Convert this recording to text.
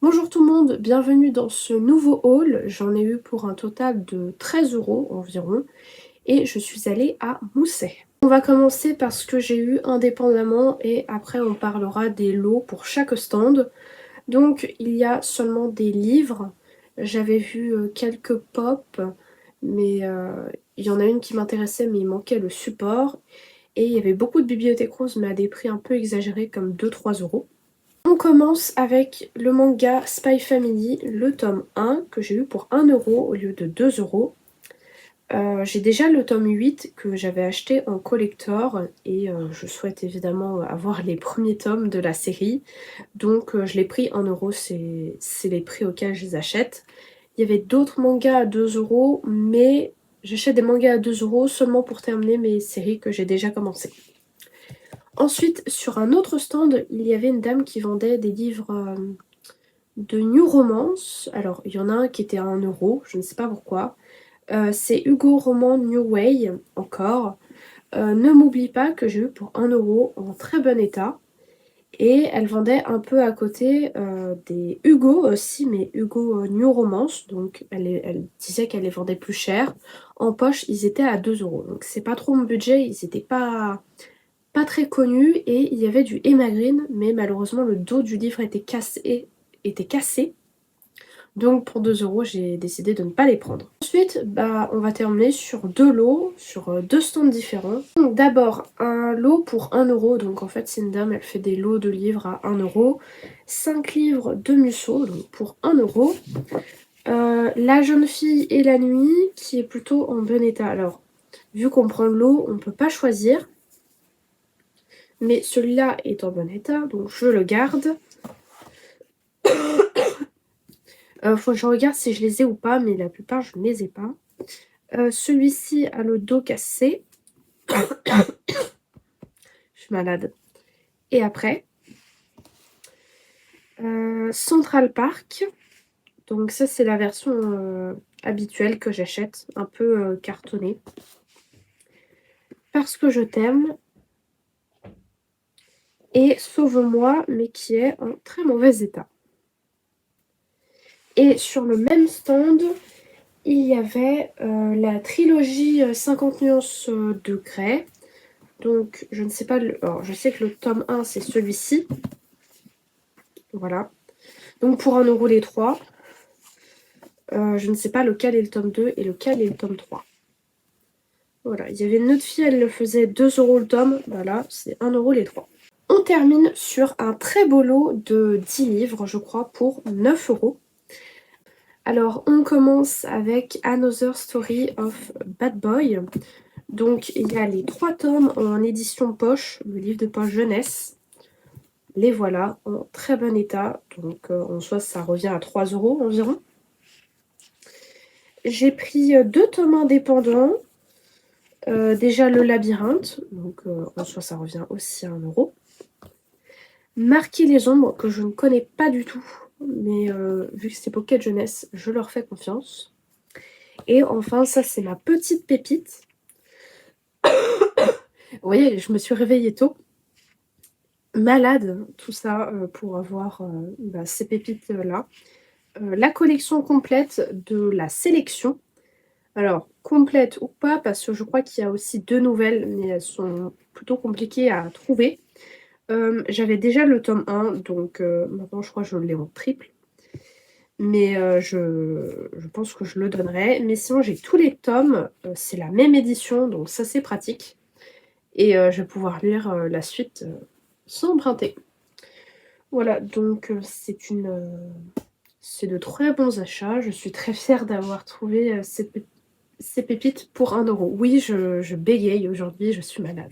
Bonjour tout le monde, bienvenue dans ce nouveau haul. J'en ai eu pour un total de 13 € environ et je suis allée à Mousset. On va commencer par ce que j'ai eu indépendamment et après on parlera des lots pour chaque stand. Donc il y a seulement des livres. J'avais vu quelques pop, mais il y en a une qui m'intéressait mais il manquait le support. Et il y avait beaucoup de bibliothèques roses mais à des prix un peu exagérés comme 2-3 €. On commence avec le manga Spy Family, le tome 1 que j'ai eu pour 1 € au lieu de 2 €. J'ai déjà le tome 8 que j'avais acheté en collector et je souhaite évidemment avoir les premiers tomes de la série. Donc je l'ai pris 1 €, c'est les prix auxquels je les achète. Il y avait d'autres mangas à 2 €, mais j'achète des mangas à 2 € seulement pour terminer mes séries que j'ai déjà commencées. Ensuite, sur un autre stand, il y avait une dame qui vendait des livres de New Romance. Alors, il y en a un qui était à 1 €, je ne sais pas pourquoi. C'est Hugo Roman New Way, encore. Ne m'oublie pas que j'ai eu pour 1 € en très bon état. Et elle vendait un peu à côté des Hugo aussi, mais Hugo New Romance. Donc, elle disait qu'elle les vendait plus cher. En poche, ils étaient à 2 €. Donc, c'est pas trop mon budget, ils n'étaient pas très connus. Et il y avait du Emma Green, mais malheureusement, le dos du livre était cassé. Donc pour 2 €, j'ai décidé de ne pas les prendre. Ensuite, on va terminer sur deux lots, sur deux stands différents. Donc d'abord, un lot pour 1 €. Donc en fait, c'est une dame, elle fait des lots de livres à 1 €. 5 livres de Musso, donc pour 1 €. La jeune fille et la nuit, qui est plutôt en bon état. Alors, vu qu'on prend le lot, on ne peut pas choisir. Mais celui-là est en bon état, donc je le garde. Faut que je regarde si je les ai ou pas, mais la plupart je ne les ai pas. Celui-ci a le dos cassé. Je suis malade. Et après, Central Park. Donc ça c'est la version habituelle que j'achète, un peu cartonnée. Parce que je t'aime. Et Sauve-moi, mais qui est en très mauvais état. Et sur le même stand, il y avait la trilogie 50 nuances de Grey. Donc je ne sais pas, alors, je sais que le tome 1 c'est celui-ci. Voilà. Donc pour 1 € les 3. Je ne sais pas lequel est le tome 2 et lequel est le tome 3. Voilà, il y avait une autre fille, elle le faisait 2 € le tome. Voilà, c'est 1 € les 3. On termine sur un très beau lot de 10 livres, je crois, pour 9 €. Alors, on commence avec Another Story of Bad Boy. Donc, il y a les 3 tomes en édition poche, le livre de poche jeunesse. Les voilà, en très bon état. Donc, en soi, ça revient à 3 € environ. J'ai pris 2 tomes indépendants. Déjà le labyrinthe, donc en soi ça revient aussi à 1 €. Marquer les ombres, que je ne connais pas du tout, mais vu que c'est Pocket Jeunesse, je leur fais confiance. Et enfin, ça c'est ma petite pépite. Vous voyez, je me suis réveillée tôt, malade, tout ça pour avoir ces pépites-là. La collection complète de la sélection. Alors, complète ou pas, parce que je crois qu'il y a aussi 2 nouvelles, mais elles sont plutôt compliquées à trouver. J'avais déjà le tome 1, donc maintenant je crois que je l'ai en triple. Mais je pense que je le donnerai. Mais sinon, j'ai tous les tomes. C'est la même édition, donc ça c'est pratique. Et je vais pouvoir lire la suite sans emprunter. Voilà, donc c'est de très bons achats. Je suis très fière d'avoir trouvé ces pépites pour 1 €. Oui, je bégaye aujourd'hui, je suis malade.